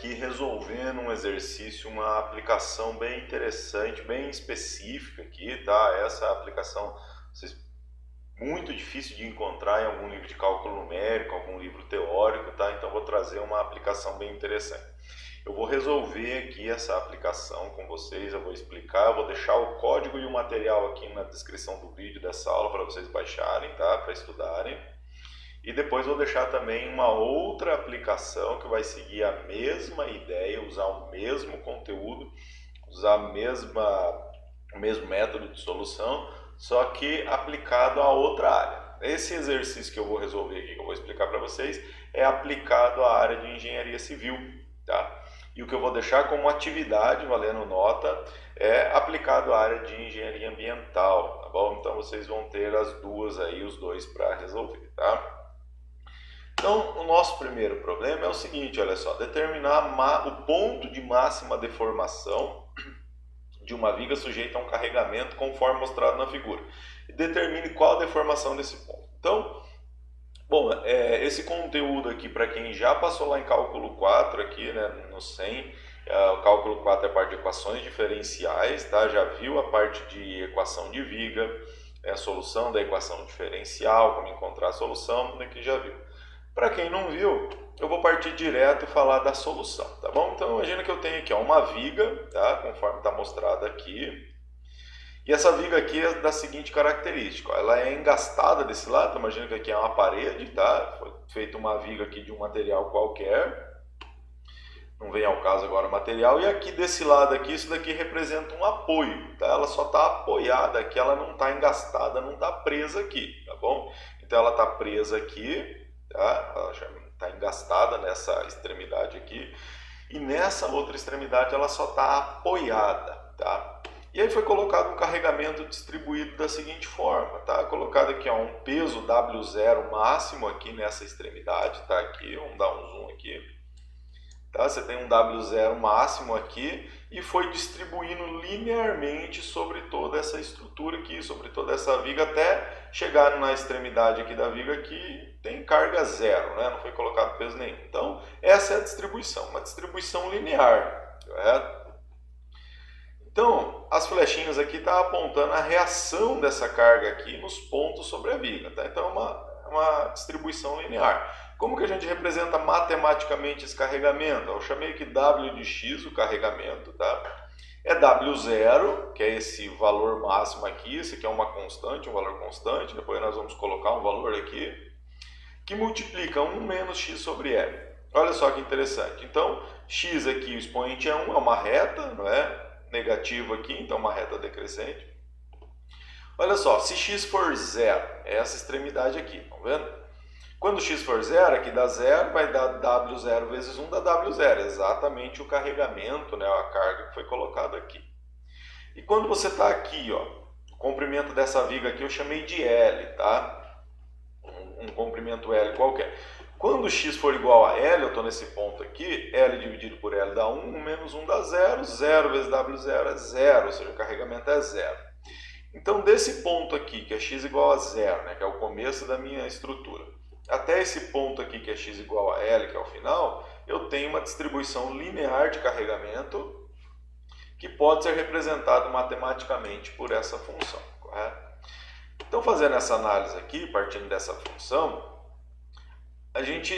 aqui resolvendo um exercício, uma aplicação bem interessante, bem específica aqui, tá? Essa aplicação muito difícil de encontrar em algum livro de cálculo numérico, algum livro teórico, tá? Então vou trazer uma aplicação bem interessante. Eu vou resolver aqui essa aplicação com vocês, eu vou explicar, eu vou deixar o código e o material aqui na descrição do vídeo dessa aula para vocês baixarem, tá? Para estudarem. E depois vou deixar também uma outra aplicação que vai seguir a mesma ideia, usar o mesmo conteúdo, usar o mesmo método de solução, só que aplicado a outra área. Esse exercício que eu vou resolver aqui, que eu vou explicar para vocês, é aplicado à área de engenharia civil, tá? E o que eu vou deixar como atividade, valendo nota, é aplicado à área de engenharia ambiental, tá bom? Então vocês vão ter as duas aí, os dois para resolver, tá? Então, o nosso primeiro problema é o seguinte, olha só, determinar o ponto de máxima deformação de uma viga sujeita a um carregamento conforme mostrado na figura. E determine qual a deformação desse ponto. Então, bom, esse conteúdo aqui, para quem já passou lá em cálculo 4, aqui, né, no 100, o cálculo 4 é a parte de equações diferenciais, tá? Já viu a parte de equação de viga, a solução da equação diferencial, como encontrar a solução, aqui já viu. Para quem não viu, eu vou partir direto e falar da solução, tá bom? Então imagina que eu tenho aqui ó, uma viga, tá? Conforme está mostrado aqui. E essa viga aqui é da seguinte característica, ó, ela é engastada desse lado, imagina que aqui é uma parede, tá? Foi feita uma viga aqui de um material qualquer. Não vem ao caso agora o material. E aqui desse lado aqui, isso daqui representa um apoio, tá? Ela só está apoiada aqui, ela não está engastada, não está presa aqui, tá bom? Então ela está presa aqui. Tá? Ela já está engastada nessa extremidade aqui e nessa outra extremidade ela só está apoiada, tá? E aí foi colocado um carregamento distribuído da seguinte forma, tá? Colocado aqui ó, um peso W0 máximo aqui nessa extremidade, tá? Aqui, vamos dar um zoom aqui, tá? Você tem um W0 máximo aqui e foi distribuindo linearmente sobre toda essa estrutura aqui, sobre toda essa viga até chegar na extremidade aqui da viga que tem carga zero, né? Não foi colocado peso nenhum. Então, essa é a distribuição, uma distribuição linear, correto? Então, as flechinhas aqui estão apontando a reação dessa carga aqui nos pontos sobre a viga, tá? Então, é uma distribuição linear. Como que a gente representa matematicamente esse carregamento? Eu chamei aqui W de x, o carregamento, tá? É W0, que é esse valor máximo aqui, esse aqui é uma constante, um valor constante, depois nós vamos colocar um valor aqui, que multiplica 1 menos x sobre L. Olha só que interessante. Então, x aqui, o expoente é 1, é uma reta, não é? Negativo aqui, então uma reta decrescente. Olha só, se x for zero, é essa extremidade aqui, estão vendo? Quando x for zero, aqui dá zero, vai dar W0 vezes 1 dá W0, exatamente o carregamento, né, a carga que foi colocada aqui. E quando você está aqui, ó, o comprimento dessa viga aqui eu chamei de L, tá? Um comprimento L qualquer. Quando x for igual a L, eu estou nesse ponto aqui, L dividido por L dá 1, 1 menos 1 dá 0, 0 vezes W0 é 0, ou seja, o carregamento é 0. Então, desse ponto aqui, que é x igual a 0, né, que é o começo da minha estrutura, até esse ponto aqui, que é x igual a L, que é o final, eu tenho uma distribuição linear de carregamento que pode ser representado matematicamente por essa função, correto? Então, fazendo essa análise aqui, partindo dessa função, a gente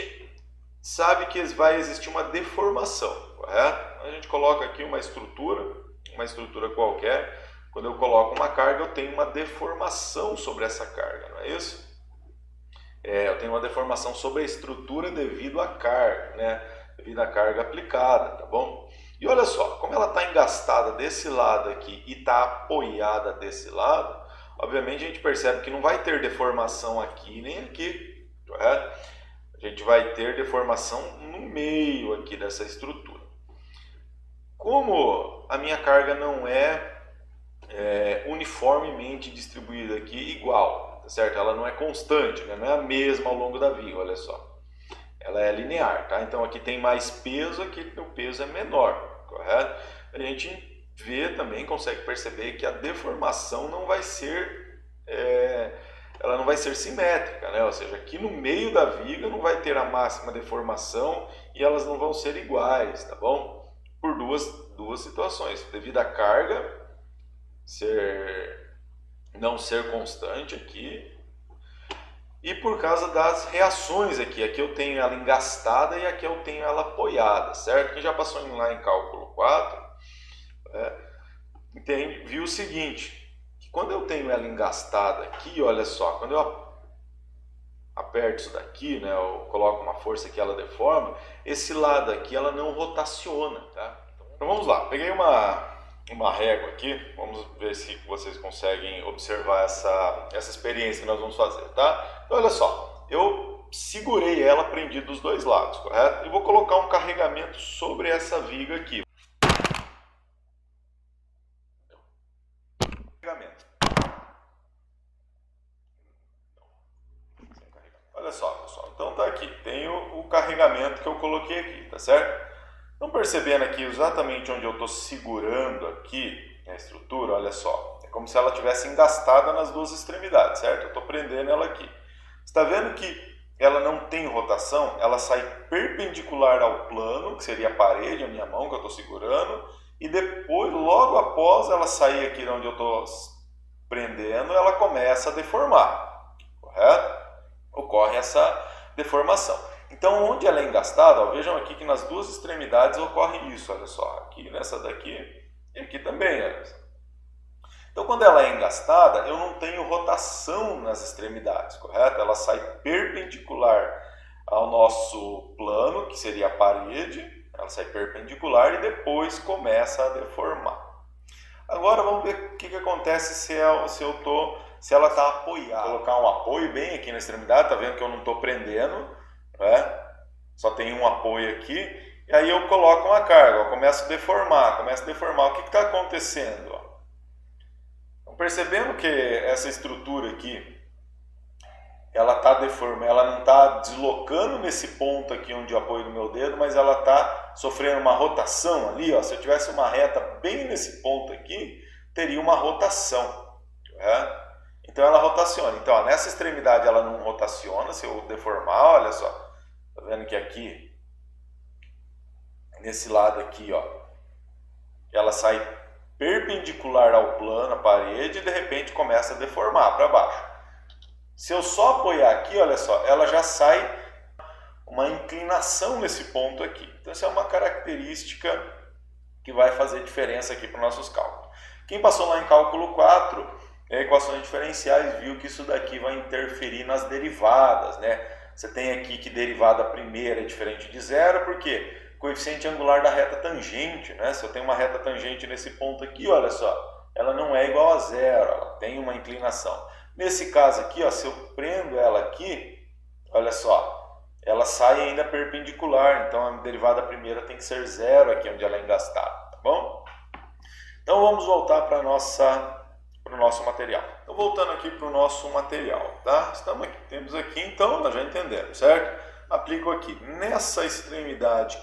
sabe que vai existir uma deformação, correto? A gente coloca aqui uma estrutura qualquer, quando eu coloco uma carga, eu tenho uma deformação sobre essa carga, não é isso? Eu tenho uma deformação sobre a estrutura devido à carga, né? Devido à carga aplicada, tá bom? E olha só, como ela está engastada desse lado aqui e está apoiada desse lado, obviamente a gente percebe que não vai ter deformação aqui nem aqui, correto? A gente vai ter deformação no meio aqui dessa estrutura. Como a minha carga não é uniformemente distribuída aqui igual, tá certo? Ela não é constante, né? Não é a mesma ao longo da viga, olha só. Ela é linear, tá? Então aqui tem mais peso, aqui o peso é menor, correto? A gente vê também, consegue perceber que a deformação não vai ser ela não vai ser simétrica, né? Ou seja, aqui no meio da viga não vai ter a máxima deformação e elas não vão ser iguais, tá bom? Por duas situações, devido à carga não ser constante aqui e por causa das reações aqui. Aqui eu tenho ela engastada e aqui eu tenho ela apoiada, certo? Quem já passou lá em cálculo 4, viu o seguinte, que quando eu tenho ela engastada aqui, olha só, quando eu aperto isso daqui, né, eu coloco uma força que ela deforma, esse lado aqui ela não rotaciona, tá? Então vamos lá, peguei uma régua aqui, vamos ver se vocês conseguem observar essa experiência que nós vamos fazer, tá? Então olha só, eu segurei ela prendido dos dois lados, correto? E vou colocar um carregamento sobre essa viga aqui. Olha só, pessoal, então tá aqui, tem o carregamento que eu coloquei aqui, tá certo? Estão percebendo aqui exatamente onde eu estou segurando aqui a estrutura, olha só, é como se ela tivesse engastada nas duas extremidades, certo? Eu estou prendendo ela aqui. Você está vendo que ela não tem rotação, ela sai perpendicular ao plano, que seria a parede, a minha mão que eu estou segurando, e depois, logo após ela sair aqui de onde eu estou prendendo, ela começa a deformar, correto? Ocorre essa deformação. Então, onde ela é engastada, ó, vejam aqui que nas duas extremidades ocorre isso, olha só, aqui nessa daqui e aqui também, olha só. Então, quando ela é engastada, eu não tenho rotação nas extremidades, correto? Ela sai perpendicular ao nosso plano, que seria a parede, ela sai perpendicular e depois começa a deformar. Agora vamos ver o que acontece se ela está apoiada. Vou colocar um apoio bem aqui na extremidade, tá vendo que eu não estou prendendo, né? Só tem um apoio aqui, e aí eu coloco uma carga, ó, começo a deformar. O que está acontecendo? Ó? Estão percebendo que essa estrutura aqui, ela está deformando, ela não está deslocando nesse ponto aqui onde eu apoio no meu dedo, mas ela está sofrendo uma rotação ali, ó. Se eu tivesse uma reta bem nesse ponto aqui, teria uma rotação, correto? Então ela rotaciona. Então, ó, nessa extremidade ela não rotaciona. Se eu deformar, olha só, tá vendo que aqui, nesse lado aqui, ó, ela sai perpendicular ao plano, à parede, e de repente começa a deformar para baixo. Se eu só apoiar aqui, olha só, ela já sai uma inclinação nesse ponto aqui. Então essa é uma característica que vai fazer diferença aqui para os nossos cálculos. Quem passou lá em cálculo 4, equações diferenciais, viu que isso daqui vai interferir nas derivadas, né? Você tem aqui que derivada primeira é diferente de zero, porque coeficiente angular da reta tangente, né? Se eu tenho uma reta tangente nesse ponto aqui, olha só, ela não é igual a zero, ela tem uma inclinação. Nesse caso aqui, ó, se eu prendo ela aqui, olha só, ela sai ainda perpendicular, então a derivada primeira tem que ser zero aqui onde ela é engastada, tá bom? Então vamos voltar para o nosso material. Então voltando aqui para o nosso material, tá? Temos aqui, então, nós já entendemos, certo? Aplico aqui, nessa extremidade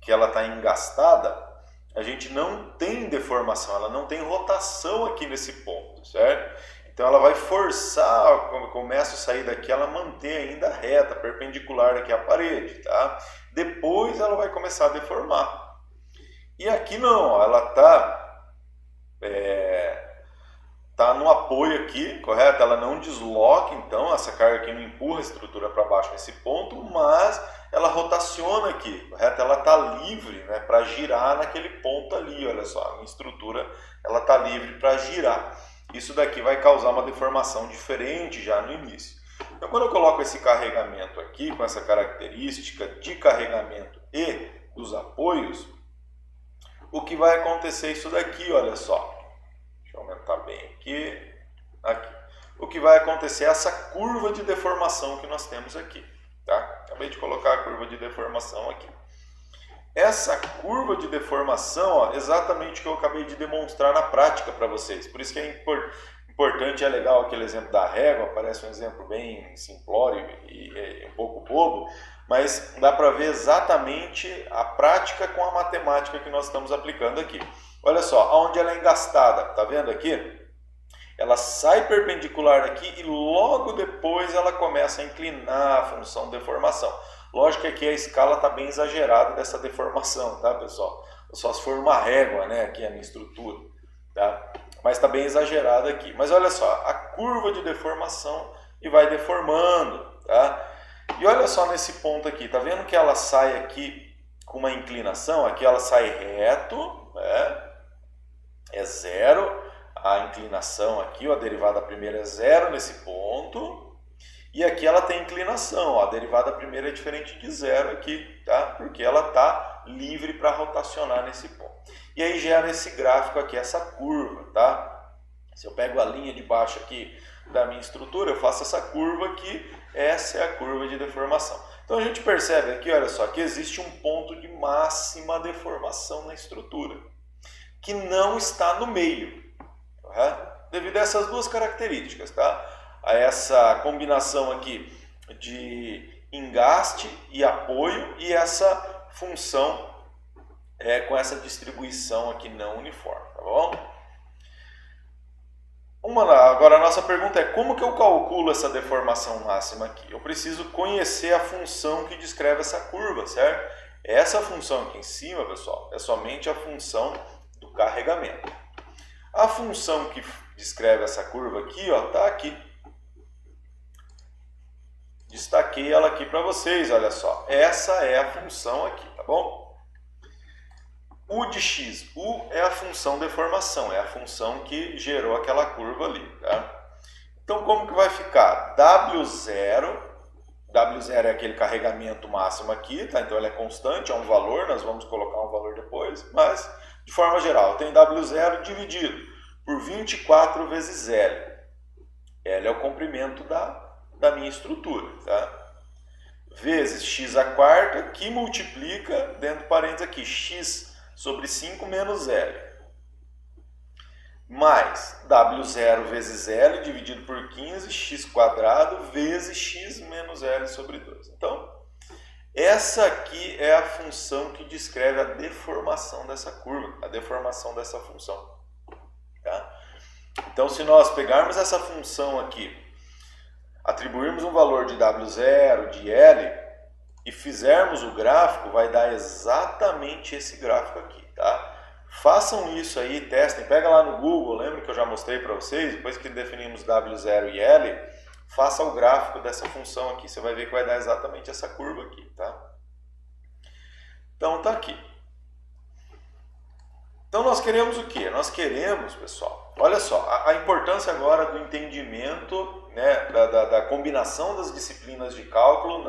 que ela está engastada, a gente não tem deformação, ela não tem rotação aqui nesse ponto, certo? Então ela vai forçar, quando começa a sair daqui, ela manter ainda reta, perpendicular aqui à parede, tá? Depois ela vai começar a deformar. E aqui não, ó, ela tá no apoio aqui, correto? Ela não desloca, então essa carga aqui não empurra a estrutura para baixo nesse ponto, mas ela rotaciona aqui, correto? Ela está livre, né, para girar naquele ponto ali, olha só, a minha estrutura ela está livre para girar. Isso daqui vai causar uma deformação diferente já no início. Então quando eu coloco esse carregamento aqui, com essa característica de carregamento e dos apoios, o que vai acontecer é isso daqui, olha só. Deixa eu aumentar bem aqui. O que vai acontecer é essa curva de deformação que nós temos aqui, tá? Acabei de colocar a curva de deformação aqui. Essa curva de deformação, ó, exatamente o que eu acabei de demonstrar na prática para vocês. Por isso que é importante, é legal aquele exemplo da régua, parece um exemplo bem simplório e um pouco bobo, mas dá para ver exatamente a prática com a matemática que nós estamos aplicando aqui. Olha só, onde ela é engastada, tá vendo aqui? ela sai perpendicular daqui e logo depois ela começa a inclinar a função deformação. Lógico que aqui a escala está bem exagerada dessa deformação, tá, pessoal? Só se for uma régua, né, aqui a minha estrutura, tá? Mas está bem exagerada aqui. Mas olha só, a curva de deformação e vai deformando, tá? E olha só nesse ponto aqui, tá vendo que ela sai aqui com uma inclinação? Aqui ela sai reto, né? É zero. A inclinação aqui, ó, a derivada primeira é zero nesse ponto. E aqui ela tem inclinação, ó, a derivada primeira é diferente de zero aqui, tá? Porque ela está livre para rotacionar nesse ponto. E aí gera esse gráfico aqui, essa curva, tá? Se eu pego a linha de baixo aqui da minha estrutura, eu faço essa curva aqui, essa é a curva de deformação. Então a gente percebe aqui, olha só, que existe um ponto de máxima deformação na estrutura, que não está no meio, tá? Devido a essas duas características, tá? A essa combinação aqui de engaste e apoio e essa função com essa distribuição aqui não uniforme, tá bom? Agora a nossa pergunta é como que eu calculo essa deformação máxima aqui? Eu preciso conhecer a função que descreve essa curva, certo? Essa função aqui em cima, pessoal, é somente a função do carregamento. A função que descreve essa curva aqui, ó, tá aqui. Destaquei ela aqui para vocês, olha só. Essa é a função aqui, tá bom? U de x, U é a função deformação, é a função que gerou aquela curva ali, tá? Então como que vai ficar? W0 é aquele carregamento máximo aqui, tá? Então ele é constante, é um valor, nós vamos colocar um valor depois, mas de forma geral, eu tenho W0 dividido por 24 vezes L. L é o comprimento da minha estrutura, tá? Vezes x à quarta, que multiplica, dentro de parênteses aqui, x sobre 5 menos L. Mais W0 vezes L dividido por 15, x quadrado, vezes x menos L sobre 2. Então, essa aqui é a função que descreve a deformação dessa curva, a deformação dessa função. Tá? Então, se nós pegarmos essa função aqui, atribuirmos um valor de W0, de L, e fizermos o gráfico, vai dar exatamente esse gráfico aqui, tá? Façam isso aí, testem, pega lá no Google, lembra que eu já mostrei para vocês, depois que definimos W0 e L, faça o gráfico dessa função aqui, você vai ver que vai dar exatamente essa curva aqui, tá? Então tá aqui. Então nós queremos o quê? Nós queremos, pessoal, olha só, a importância agora do entendimento, né, da combinação das disciplinas de cálculo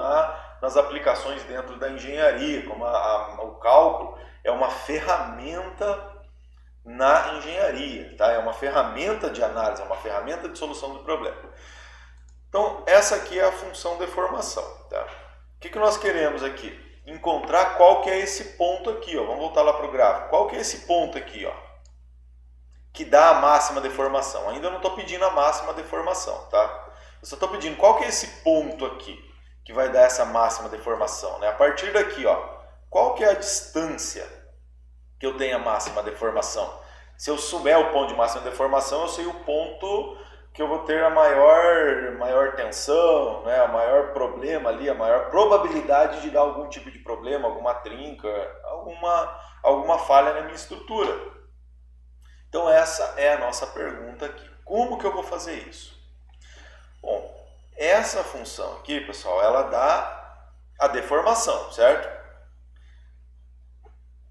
nas aplicações dentro da engenharia, como o cálculo é uma ferramenta na engenharia, tá? É uma ferramenta de análise, é uma ferramenta de solução do problema. Então, essa aqui é a função deformação, tá? O que nós queremos aqui? Encontrar qual que é esse ponto aqui, ó. Vamos voltar lá para o gráfico. Qual que é esse ponto aqui, ó, que dá a máxima deformação? Ainda não estou pedindo a máxima deformação, tá? Eu só estou pedindo qual que é esse ponto aqui que vai dar essa máxima deformação, né? A partir daqui, ó, qual que é a distância que eu tenho a máxima deformação? Se eu souber o ponto de máxima deformação, eu sei o ponto que eu vou ter a maior tensão, né? O maior problema ali, a maior probabilidade de dar algum tipo de problema, alguma trinca, alguma falha na minha estrutura. Então essa é a nossa pergunta aqui. Como que eu vou fazer isso? Bom, essa função aqui, pessoal, ela dá a deformação, certo?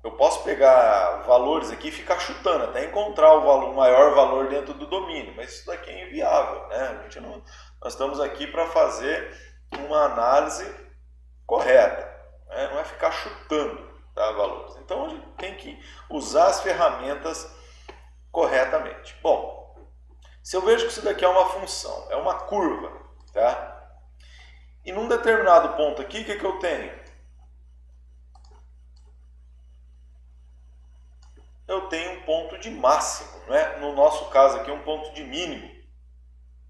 Eu posso pegar valores aqui e ficar chutando, até encontrar o maior valor dentro do domínio, mas isso daqui é inviável, né? Nós estamos aqui para fazer uma análise correta, né? Não é ficar chutando, tá, valores. Então a gente tem que usar as ferramentas corretamente. Bom, se eu vejo que isso daqui é uma função, é uma curva, tá? E num determinado ponto aqui, o que eu tenho? Eu tenho um ponto de máximo, né? No nosso caso aqui, um ponto de mínimo.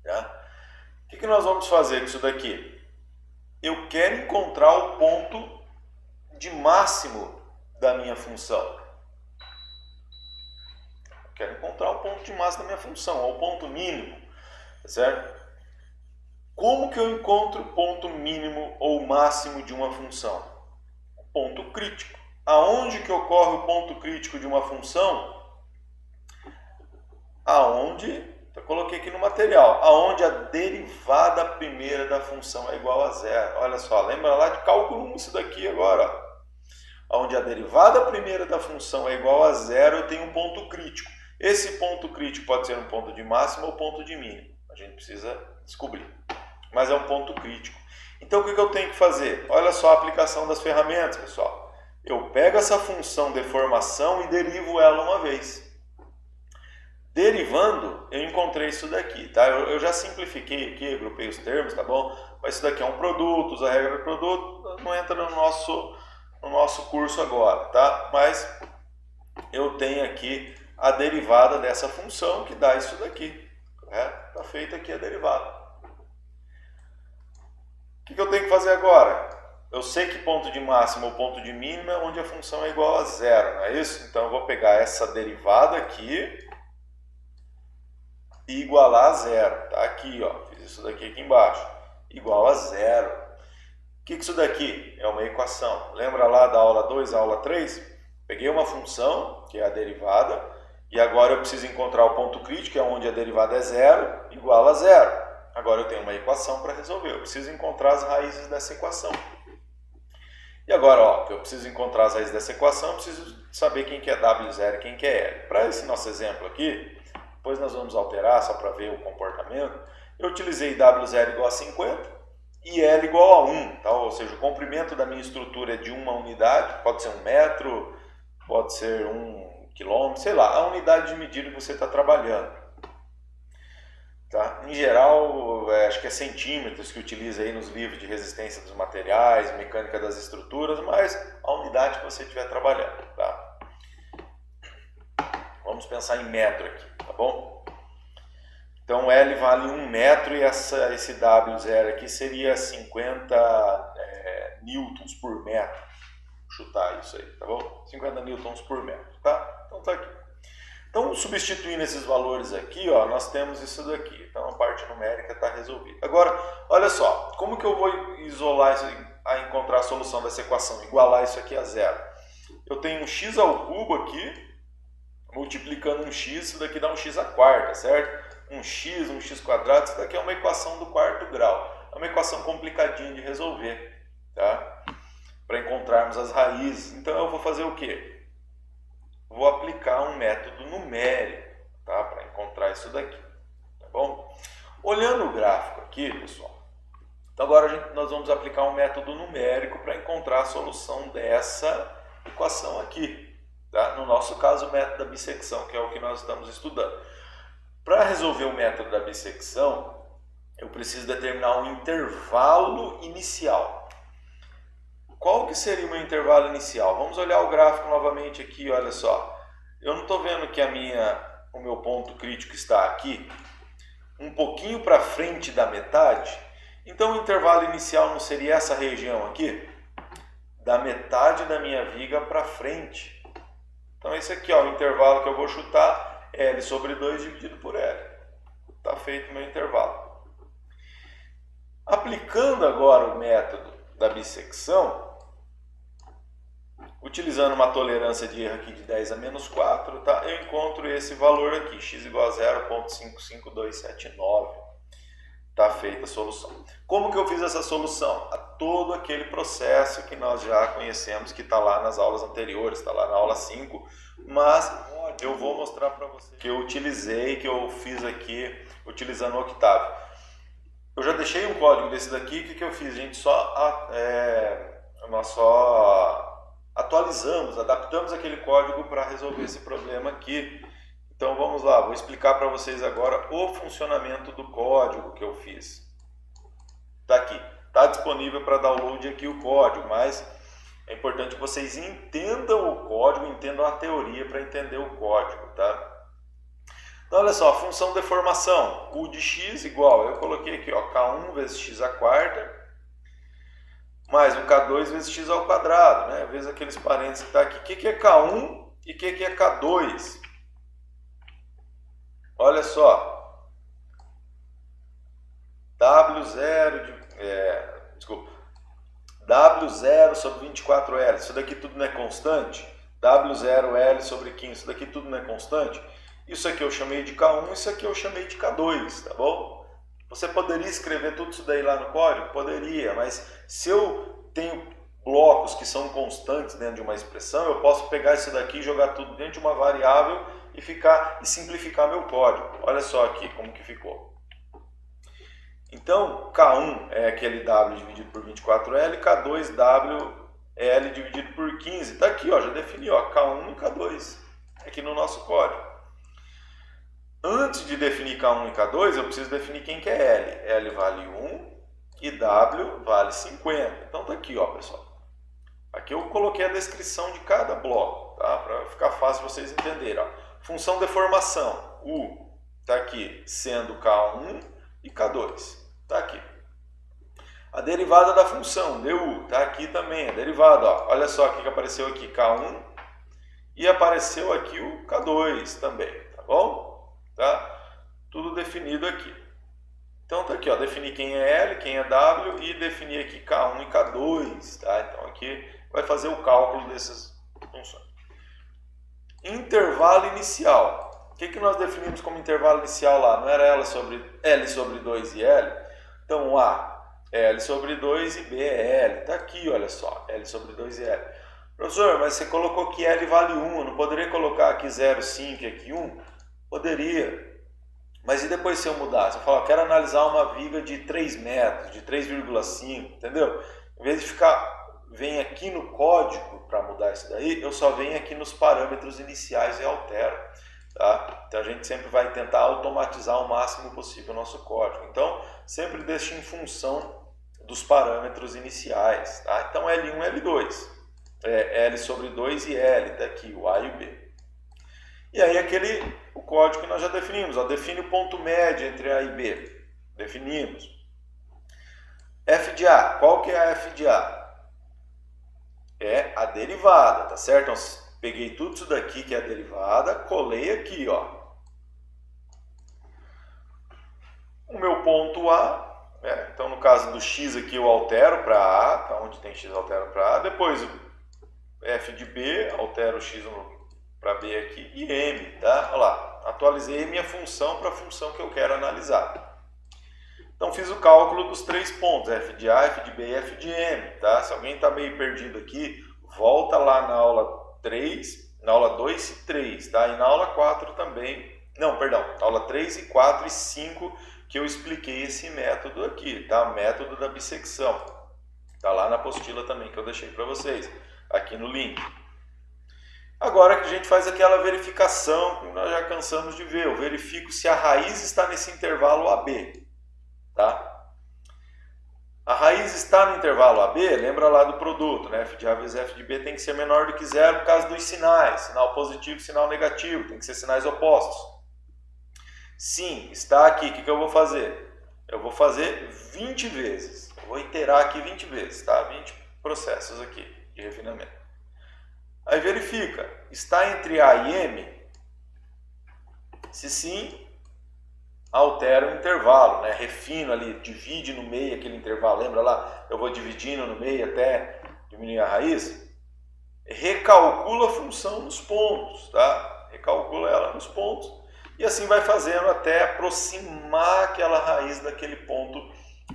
Tá? O que nós vamos fazer com isso daqui? Eu quero encontrar o ponto de máximo da minha função. quero encontrar o ponto de máximo da minha função, ou o ponto mínimo, tá certo? Como que eu encontro o ponto mínimo ou máximo de uma função? O ponto crítico. Aonde que ocorre o ponto crítico de uma função? Eu coloquei aqui no material, aonde a derivada primeira da função é igual a zero. Olha só, lembra lá de cálculo 1 isso daqui agora, ó. Onde a derivada primeira da função é igual a zero, eu tenho um ponto crítico. Esse ponto crítico pode ser um ponto de máximo ou ponto de mínimo. A gente precisa descobrir. Mas é um ponto crítico. Então o que eu tenho que fazer? Olha só a aplicação das ferramentas, pessoal. Eu pego essa função deformação e derivo ela uma vez. Derivando, eu encontrei isso daqui, tá? Eu já simplifiquei aqui, agrupei os termos, tá bom? Mas isso daqui é um produto, usa a regra do produto, não entra no nosso curso agora, tá? Mas eu tenho aqui a derivada dessa função que dá isso daqui, correto? Está feita aqui a derivada. O que eu tenho que fazer agora? Eu sei que ponto de máximo ou ponto de mínimo é onde a função é igual a zero, não é isso? Então eu vou pegar essa derivada aqui e igualar a zero. Tá aqui, ó, fiz isso daqui embaixo. Igual a zero. O que isso daqui? É uma equação. Lembra lá da aula 2, aula 3? Peguei uma função, que é a derivada, e agora eu preciso encontrar o ponto crítico, que é onde a derivada é zero, igual a zero. Agora eu tenho uma equação para resolver. Eu preciso encontrar as raízes dessa equação. E agora, ó, que eu preciso encontrar as raízes dessa equação, eu preciso saber quem que é W0 e quem que é L. Para esse nosso exemplo aqui, depois nós vamos alterar só para ver o comportamento, eu utilizei W0 igual a 50 e L igual a 1. Tá? Ou seja, o comprimento da minha estrutura é de uma unidade, pode ser 1 metro, pode ser 1 quilômetro, sei lá, a unidade de medida que você está trabalhando. Tá? Em geral, acho que é centímetros que utiliza aí nos livros de resistência dos materiais, mecânica das estruturas, mas a unidade que você estiver trabalhando. Tá? Vamos pensar em metro aqui, tá bom? Então L vale 1 metro e esse W0 aqui seria 50 newtons por metro. Vou chutar isso aí, tá bom? 50 newtons por metro, tá? Então tá aqui. Então, substituindo esses valores aqui, ó, nós temos isso daqui. Então, a parte numérica está resolvida. Agora, olha só, como que eu vou isolar isso, a encontrar a solução dessa equação? Igualar isso aqui a zero. Eu tenho um x ao cubo aqui, multiplicando um x, isso daqui dá um x à quarta, certo? Um x quadrado, isso daqui é uma equação do quarto grau. É uma equação complicadinha de resolver, tá? Para encontrarmos as raízes. Então, eu vou fazer o quê? Vou aplicar um método numérico, tá? Para encontrar isso daqui, tá bom? Olhando o gráfico aqui, pessoal, então agora nós vamos aplicar um método numérico para encontrar a solução dessa equação aqui, tá? No nosso caso, o método da bissecção, que é o que nós estamos estudando. Para resolver o método da bissecção, eu preciso determinar um intervalo inicial. Qual que seria o meu intervalo inicial? Vamos olhar o gráfico novamente aqui, olha só. Eu não estou vendo que o meu ponto crítico está aqui, um pouquinho para frente da metade. Então o intervalo inicial não seria essa região aqui? Da metade da minha viga para frente. Então esse aqui, ó, o intervalo que eu vou chutar é L sobre 2 dividido por L. Está feito o meu intervalo. Aplicando agora o método da bissecção, utilizando uma tolerância de erro aqui de 10 a menos 4, tá? Eu encontro esse valor aqui, x igual a 0,55279. Está feita a solução. Como que eu fiz essa solução? A todo aquele processo que nós já conhecemos, que está lá nas aulas anteriores, está lá na aula 5, mas eu vou mostrar para vocês que eu utilizei, que eu fiz aqui utilizando o Octave. Eu já deixei um código desse daqui, o que eu fiz? A gente nós só atualizamos, adaptamos aquele código para resolver esse problema aqui. Então vamos lá, vou explicar para vocês agora o funcionamento do código que eu fiz. Está aqui, está disponível para download aqui o código, mas é importante que vocês entendam o código, entendam a teoria para entender o código, tá? Então olha só, função deformação, Q de x igual, eu coloquei aqui, ó, K1 vezes x à quarta, mais um K2 vezes x ao quadrado, né? Vezes aqueles parênteses que está aqui. O que é K1 e o que é K2? olha só, W0 sobre 24L, isso daqui tudo não é constante, W0L sobre 15, isso daqui tudo não é constante, isso aqui eu chamei de K1, isso aqui eu chamei de K2, tá bom? Você poderia escrever tudo isso daí lá no código? Poderia, mas se eu tenho blocos que são constantes dentro de uma expressão, eu posso pegar isso daqui e jogar tudo dentro de uma variável e simplificar meu código. Olha só aqui como que ficou. Então, K1 é aquele W dividido por 24L, K2 WL dividido por 15. Está aqui, ó, já defini, ó, K1 e K2 aqui no nosso código. Antes de definir K1 e K2, eu preciso definir quem que é L. L vale 1 e W vale 50. Então está aqui, ó, pessoal. Aqui eu coloquei a descrição de cada bloco, tá? Para ficar fácil vocês entenderem. Ó. Função deformação, U, está aqui sendo K1 e K2, está aqui. A derivada da função, du, está aqui também, a derivada. Ó. Olha só aqui que apareceu aqui, K1 e apareceu aqui o K2 também, tá bom? Tá? Tudo definido aqui. Então tá aqui, ó, definir quem é L, quem é W e definir aqui K1 e K2, tá? Então aqui vai fazer o cálculo dessas funções. Intervalo inicial. O que nós definimos como intervalo inicial lá? Não era L sobre 2 e L? Então A é L sobre 2 e B é L. Tá aqui, olha só, L sobre 2 e L. Professor, mas você colocou que L vale 1, eu não poderia colocar aqui 0,5 e aqui 1? Poderia. Mas e depois se eu mudar? Se eu falar, quero analisar uma viga de 3 metros, de 3,5, entendeu? Em vez de vem aqui no código para mudar isso daí, eu só venho aqui nos parâmetros iniciais e altero. Tá? Então a gente sempre vai tentar automatizar o máximo possível o nosso código. Então, sempre deixe em função dos parâmetros iniciais. Tá? Então, L1 e L2. L sobre 2 e L, tá aqui, o A e o B. E aí o código que nós já definimos, ó, define o ponto médio entre A e B. Definimos. F de A, qual que é a F de A? É a derivada, tá certo? Então, peguei tudo isso daqui que é a derivada, colei aqui, ó. O meu ponto A, né? Então no caso do X aqui eu altero para A, tá? Onde tem X eu altero para A. Depois o F de B, altero o X para B aqui e M, tá? Olha lá, atualizei minha função para a função que eu quero analisar. Então fiz o cálculo dos 3 pontos, F de A, F de B e F de M, tá? Se alguém está meio perdido aqui, volta lá na aula 3, na aula 2 e 3, tá? E na aula 4 também, não, perdão, aula 3 e 4 e 5, que eu expliquei esse método aqui, tá? Método da bissecção. Tá lá na apostila também que eu deixei para vocês, aqui no link. Agora que a gente faz aquela verificação que nós já cansamos de ver, eu verifico se a raiz está nesse intervalo AB. Tá? A raiz está no intervalo AB, lembra lá do produto, né? F de A vezes F de B tem que ser menor do que zero por causa dos sinais, sinal positivo e sinal negativo, tem que ser sinais opostos. Sim, está aqui, o que eu vou fazer? Eu vou fazer 20 vezes, eu vou iterar aqui 20 vezes, tá? 20 processos aqui de refinamento. Aí verifica, está entre A e M? Se sim, altera o intervalo, né? Refino ali, divide no meio aquele intervalo, lembra lá? Eu vou dividindo no meio até diminuir a raiz. Recalcula a função nos pontos, tá? Recalcula ela nos pontos e assim vai fazendo até aproximar aquela raiz daquele ponto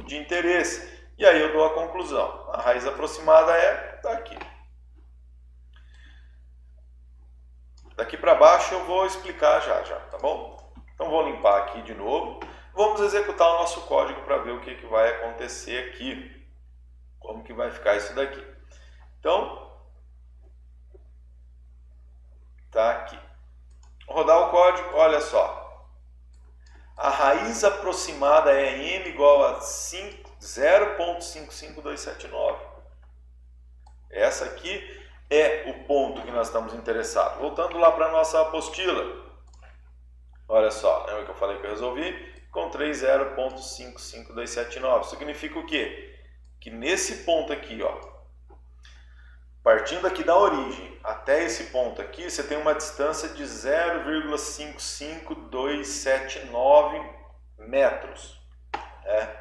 de interesse. E aí eu dou a conclusão. A raiz aproximada tá aqui. Daqui para baixo eu vou explicar já, tá bom? Então vou limpar aqui de novo. Vamos executar o nosso código para ver o que vai acontecer aqui. Como que vai ficar isso daqui. Então, tá aqui. Vou rodar o código, olha só. A raiz aproximada é m igual a 0,55279. Essa aqui é o ponto que nós estamos interessados. Voltando lá para a nossa apostila. Olha só, lembra que eu falei que eu resolvi? Encontrei 0,55279. Significa o quê? Que nesse ponto aqui, ó, partindo aqui da origem até esse ponto aqui, você tem uma distância de 0,55279 metros, né?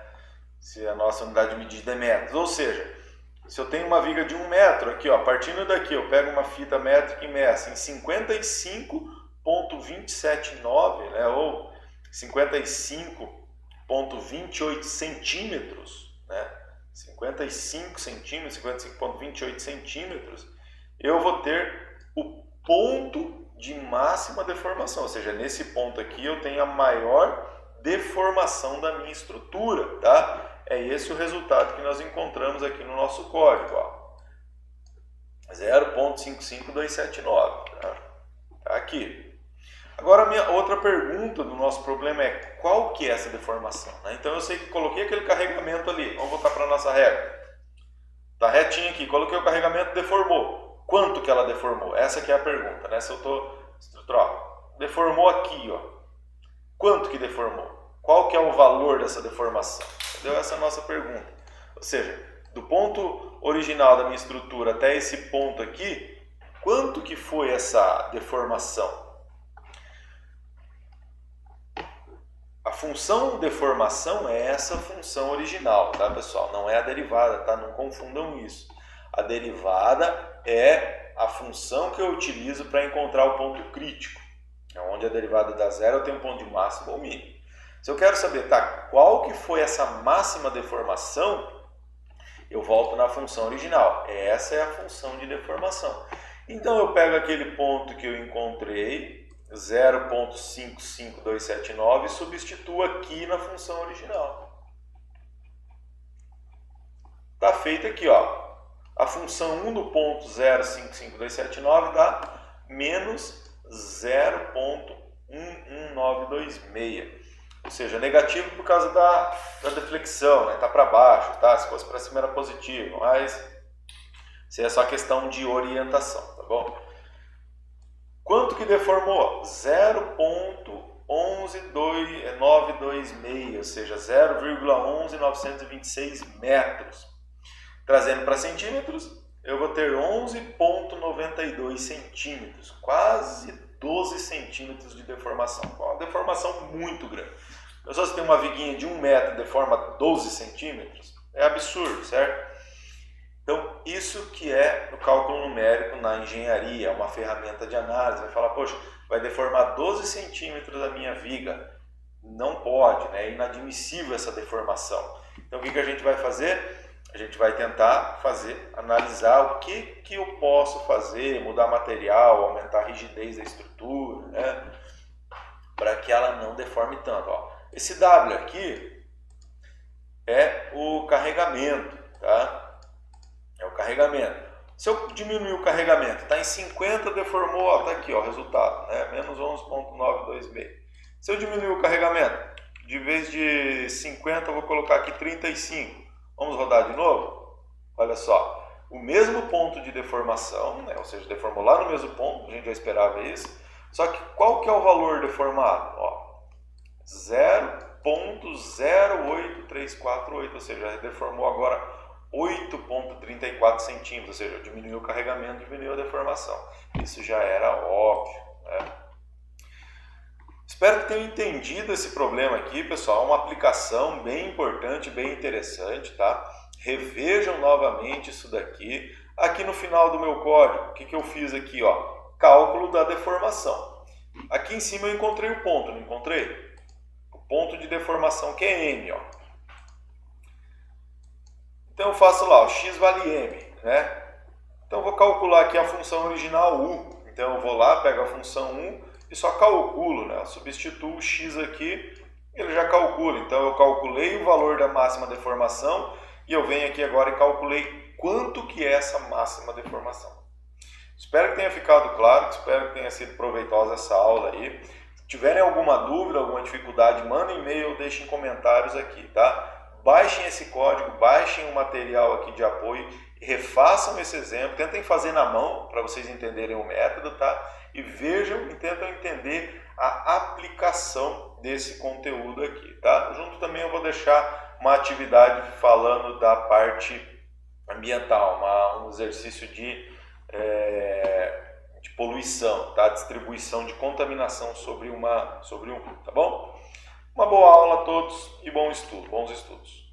Se a nossa unidade de medida é metros. Ou seja, se eu tenho uma viga de 1 metro, aqui, ó, partindo daqui, eu pego uma fita métrica e meço em 55,279, né, ou 55,28 centímetros, né, 55 centímetros, 55,28 centímetros, eu vou ter o ponto de máxima deformação, ou seja, nesse ponto aqui eu tenho a maior deformação da minha estrutura, tá? É esse o resultado que nós encontramos aqui no nosso código, ó. 0,55279, tá? Tá aqui. Agora a minha outra pergunta do nosso problema é qual que é essa deformação, né? Então eu sei que coloquei aquele carregamento ali, vamos voltar para a nossa regra. Tá retinho aqui, coloquei o carregamento, deformou. Quanto que ela deformou? Essa que é a pergunta, né? Se eu estou estrutural, deformou aqui, ó. Quanto que deformou? Qual que é o valor dessa deformação? Entendeu? Essa é a nossa pergunta. Ou seja, do ponto original da minha estrutura até esse ponto aqui, quanto que foi essa deformação? A função deformação é essa função original, tá, pessoal? Não é a derivada, tá? Não confundam isso. A derivada é a função que eu utilizo para encontrar o ponto crítico. Onde a derivada dá zero, eu tenho um ponto de máximo ou mínimo. Se eu quero saber, tá, qual que foi essa máxima deformação, eu volto na função original. Essa é a função de deformação. Então eu pego aquele ponto que eu encontrei, 0,55279, e substituo aqui na função original. Tá feito aqui, ó. A função 1 do ponto 0,55279 dá menos 0,11926, ou seja, negativo por causa da deflexão, né? Tá para baixo, tá? Se fosse para cima era positivo, mas isso é só questão de orientação, tá bom? Quanto que deformou? 0,11926, ou seja, 0,11926 metros. Trazendo para centímetros, eu vou ter 11,92 centímetros, quase 12 centímetros de deformação. Uma deformação muito grande. Se você tem uma viguinha de 1 metro e deforma 12 centímetros, é absurdo, certo? Então, isso que é o cálculo numérico na engenharia, uma ferramenta de análise. Vai falar, poxa, vai deformar 12 centímetros a minha viga. Não pode, né? É inadmissível essa deformação. Então, o que a gente vai fazer? A gente vai tentar analisar o que eu posso fazer, mudar material, aumentar a rigidez da estrutura, né? Para que ela não deforme tanto. Ó. Esse W aqui é o carregamento, tá? É o carregamento. Se eu diminuir o carregamento, está em 50, deformou, ó, tá aqui, ó, o resultado, né? Menos 11,926. Se eu diminuir o carregamento, de vez de 50, eu vou colocar aqui 35. Vamos rodar de novo? Olha só, o mesmo ponto de deformação, né? Ou seja, deformou lá no mesmo ponto, a gente já esperava isso. Só que qual que é o valor deformado? 0,08348, ou seja, deformou agora 8,34 centímetros, ou seja, diminuiu o carregamento, diminuiu a deformação. Isso já era óbvio, né? Espero que tenham entendido esse problema aqui, pessoal. É uma aplicação bem importante, bem interessante, tá? Revejam novamente isso daqui. Aqui no final do meu código, o que eu fiz aqui, ó? Cálculo da deformação. Aqui em cima eu encontrei o ponto, não encontrei? O ponto de deformação que é M, ó. Então eu faço lá, o x vale M, né? Então eu vou calcular aqui a função original U. Então eu vou lá, pego a função 1 e só calculo, né? Eu substituo o x aqui, ele já calcula. Então eu calculei o valor da máxima deformação e eu venho aqui agora e calculei quanto que é essa máxima deformação. Espero que tenha ficado claro, espero que tenha sido proveitosa essa aula aí. Se tiverem alguma dúvida, alguma dificuldade, mandem e-mail ou deixem comentários aqui, tá? Baixem esse código, baixem o material aqui de apoio, refaçam esse exemplo, tentem fazer na mão para vocês entenderem o método, tá? E vejam e tentam entender a aplicação desse conteúdo aqui, tá? Junto também eu vou deixar uma atividade falando da parte ambiental, um exercício de poluição, tá? Distribuição de contaminação sobre um, tá bom? Uma boa aula a todos e bons estudos.